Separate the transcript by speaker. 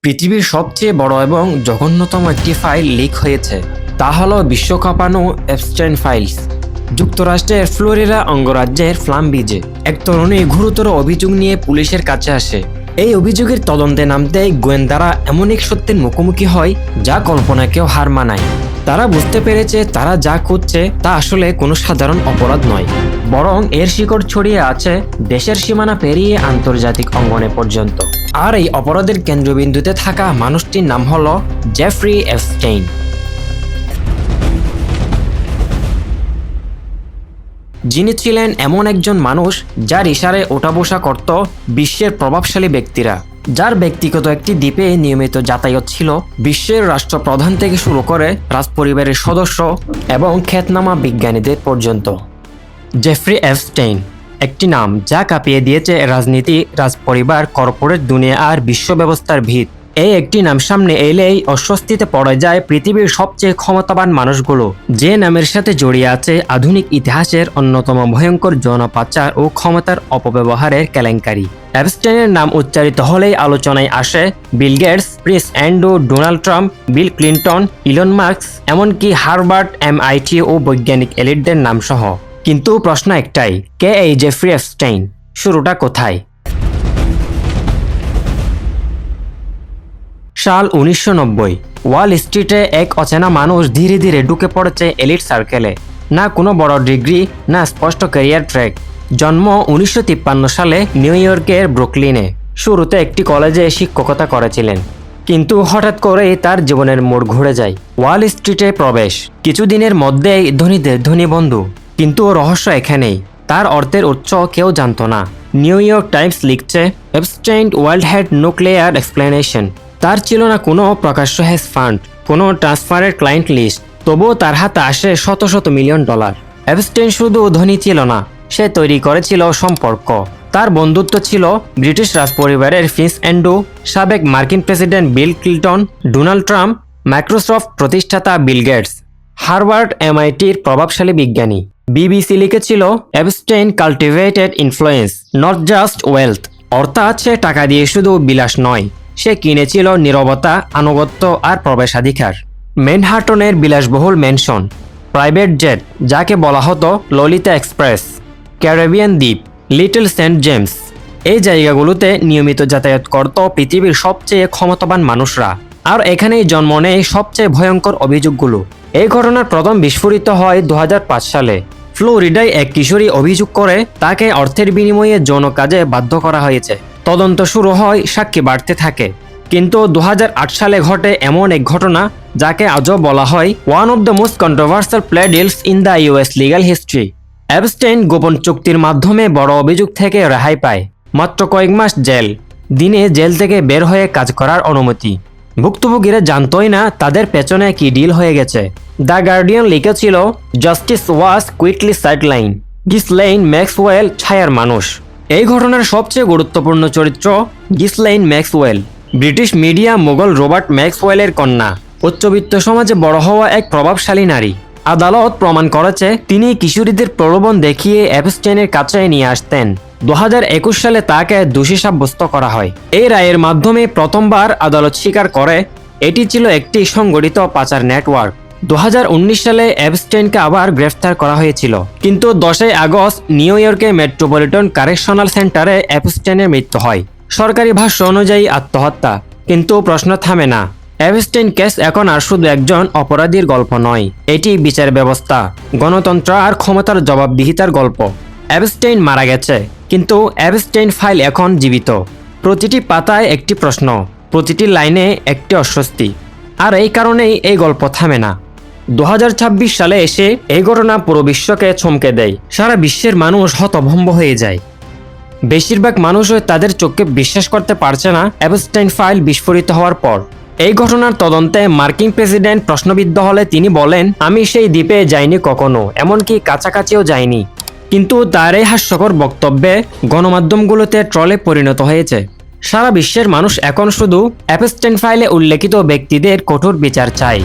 Speaker 1: পৃথিবীর সবচেয়ে বড় এবং জঘন্যতম একটি ফাইল লিক হয়েছে। তা হলো বিশ্বকাপানো এপস্টাইন ফাইলস। যুক্তরাষ্ট্রের ফ্লোরিডা অঙ্গরাজ্যের ফ্লাম বিচে এক তরুণী গুরুতর অভিযোগ নিয়ে পুলিশের কাছে আসে। এই অভিযোগের তদন্তে নামতে গোয়েন্দারা এমন এক সত্যের মুখোমুখি হয় যা কল্পনাকেও হার মানায়। তারা বুঝতে পেরেছে তারা যা খুঁজছে তা আসলে কোনো সাধারণ অপরাধ নয়, বরং এর শিকড় ছড়িয়ে আছে দেশের সীমানা পেরিয়ে আন্তর্জাতিক অঙ্গনে পর্যন্ত। আর এই অপরাধের কেন্দ্রবিন্দুতে থাকা মানুষটির নাম হলো জেফ্রি এপস্টাইন। যিনি ছিলেন এমন একজন মানুষ যার ইশারায় ওঠা বসা করত বিশ্বের প্রভাবশালী ব্যক্তিরা, যার ব্যক্তিগত একটি দ্বীপে নিয়মিত যাতায়াত ছিল বিশ্বের রাষ্ট্রপ্রধান থেকে শুরু করে রাজপরিবারের সদস্য এবং খ্যাতনামা বিজ্ঞানীদের পর্যন্ত। জেফ্রি এপস্টাইন একটি নাম যা কাঁপিয়ে দিয়েছে রাজনীতি, রাজপরিবার, কর্পোরেট দুনিয়া আর বিশ্ব ব্যবস্থার ভিত। এই একটি নাম সামনে এলেই অস্বস্তিতে পড়ে যায় পৃথিবীর সবচেয়ে ক্ষমতাবান মানুষগুলো, যে নামের সাথে জড়িয়ে আছে আধুনিক ইতিহাসের অন্যতম ভয়ঙ্কর যৌন পাচার ও ক্ষমতার অপব্যবহারের কেলেঙ্কারি। এপস্টাইনের নাম উচ্চারিত হলেই আলোচনায় আসে Bill Gates, Prince Andrew, Donald Trump, Bill Clinton, Elon Musk, এমনকি হার্ভার্ড, MIT ও বৈজ্ঞানিক এলিটদের নাম সহ। কিন্তু প্রশ্ন একটাই, কে এই জেফ্রি এপস্টাইন? শুরুটা কোথায়? সাল 1990। ওয়াল স্ট্রিটে এক অচেনা মানুষ ধীরে ধীরে ঢুকে পড়েছে এলিট সার্কেলে। না কোনো বড় ডিগ্রি, না স্পষ্ট ক্যারিয়ার ট্র্যাক। জন্ম 1953 সালে নিউ ইয়র্কের ব্রুকলিনে। শুরুতে একটি কলেজে শিক্ষকতা করেছিলেন, কিন্তু হঠাৎ করেই তার জীবনের মোড় ঘুরে যায়। ওয়াল স্ট্রিটে প্রবেশ, কিছুদিনের মধ্যেই ধনীদের ধনী বন্ধু। কিন্তু রহস্য এখানেই, তার অর্থের উৎস কেউ জানত না। নিউ ইয়র্ক টাইমস লিখছে, Epstein world had no clear explanation. তার ছিল না কোনো প্রকাশ্য হেজ ফান্ড, কোনো ট্রান্সফারের ক্লায়েন্ট লিস্ট, তবুও তার হাতে আসে শত শত মিলিয়ন ডলার। এপস্টাইন শুধু ধনী ছিল না, সে তৈরি করেছিল সম্পর্ক। তার বন্ধুত্ব ছিল ব্রিটিশ রাজপরিবারের প্রিন্স অ্যান্ড্রু, সাবেক মার্কিন president Bill Clinton, Donald Trump, Microsoft প্রতিষ্ঠাতা বিল গেটস, হার্ভার্ড, MITর প্রভাবশালী বিজ্ঞানী। BBC লিখেছিল, Epstein cultivated influence, not just wealth. অর্থাৎ সে টাকা দিয়ে শুধু বিলাস নয়, সে কিনেছিল নীরবতা, আনুগত্য আর প্রবেশাধিকার। ম্যানহাটনের বিলাসবহুল ম্যানশন, প্রাইভেট জেট যাকে বলা হতো ললিতা এক্সপ্রেস, ক্যারিবিয়ান দ্বীপ, লিটল সেন্ট জেমস, এই জায়গাগুলোতে নিয়মিত যাতায়াত করত পৃথিবীর সবচেয়ে ক্ষমতাবান মানুষরা। আর এখানেই জন্ম নেয় সবচেয়ে ভয়ঙ্কর অভিযোগগুলো। এই ঘটনার প্রথম বিস্ফোরিত হয় 2005 সালে। ফ্লোরিডায় এক কিশোরী অভিযোগ করে তাকে অর্থের বিনিময়ে যৌন কাজে বাধ্য করা হয়েছে। তদন্ত শুরু হয়, সাক্ষী বাড়তে থাকে। কিন্তু 2008 সালে ঘটে এমন এক ঘটনা যাকে আজও বলা হয় one of the most controversial play deals in the US legal history. Epstein গোপন চুক্তির মাধ্যমে বড় অভিযোগ থেকে রেহাই পায়। মাত্র কয়েক মাস জেল, দিনে জেল থেকে বের হয়ে কাজ করার অনুমতি। ভুক্তভোগীরা জানতই না তাদের পেছনে কি ডিল হয়ে গেছে। দ্য গার্ডিয়ান লিখেছিল, justice was quickly sideline, Ghislaine Maxwell ছায়ার মানুষ। এই ঘটনার সবচেয়ে গুরুত্বপূর্ণ চরিত্র Ghislaine Maxwell, British media mogul Robert ম্যাক্সওয়েলের কন্যা, উচ্চবিত্ত সমাজে বড় হওয়া এক প্রভাবশালী নারী। আদালত প্রমাণ করেছে তিনি কিশোরীদের প্রলোভন দেখিয়ে এপস্টাইনের কাছে নিয়ে আসতেন। 2021 সালে তাকে দোষী সাব্যস্ত করা হয়। এই রায়ের মাধ্যমে প্রথমবার আদালত স্বীকার করে এটি ছিল একটি সংগঠিত পাচার নেটওয়ার্ক। 2019 সালে এপস্টাইনকে আবার গ্রেফতার করা হয়েছিল, কিন্তু 10 আগস্ট নিউ ইয়র্কে মেট্রোপলিটন কারেকশনাল সেন্টারে এপস্টাইনের মৃত্যু হয়। সরকারি ভাষ্য অনুযায়ী আত্মহত্যা। কিন্তু প্রশ্ন থামে না। এপস্টাইন কেস এখন আর শুধু একজন অপরাধীর গল্প নয়, এটি বিচার ব্যবস্থা, গণতন্ত্র আর ক্ষমতার জবাবদিহিতার গল্প। এপস্টাইন মারা গেছে, কিন্তু এপস্টাইন ফাইল এখন জীবিত। প্রতিটি পাতায় একটি প্রশ্ন, প্রতিটি লাইনে একটি অস্বস্তি। আর এই কারণেই এই গল্প থামে না। 2026 সালে এসে এই ঘটনা পুরো বিশ্বকে চমকে দেয়। সারা বিশ্বের মানুষ হতভম্ব হয়ে যায়। বেশিরভাগ মানুষই তাদের চোখকে বিশ্বাস করতে পারছে না এপস্টাইন ফাইল বিস্ফোরিত হওয়ার পর। এই ঘটনার তদন্তে মার্কিন প্রেসিডেন্ট প্রশ্নবিদ্ধ হলে তিনি বলেন, আমি সেই দ্বীপে যাইনি কখনো, এমনকি কাছাকাছিও যাইনি। কিন্তু তার এই হাস্যকর বক্তব্যে গণমাধ্যমগুলোতে ট্রলে পরিণত হয়েছে। সারা বিশ্বের মানুষ এখন শুধু এপস্টাইন ফাইলে উল্লেখিত ব্যক্তিদের কঠোর বিচার চায়।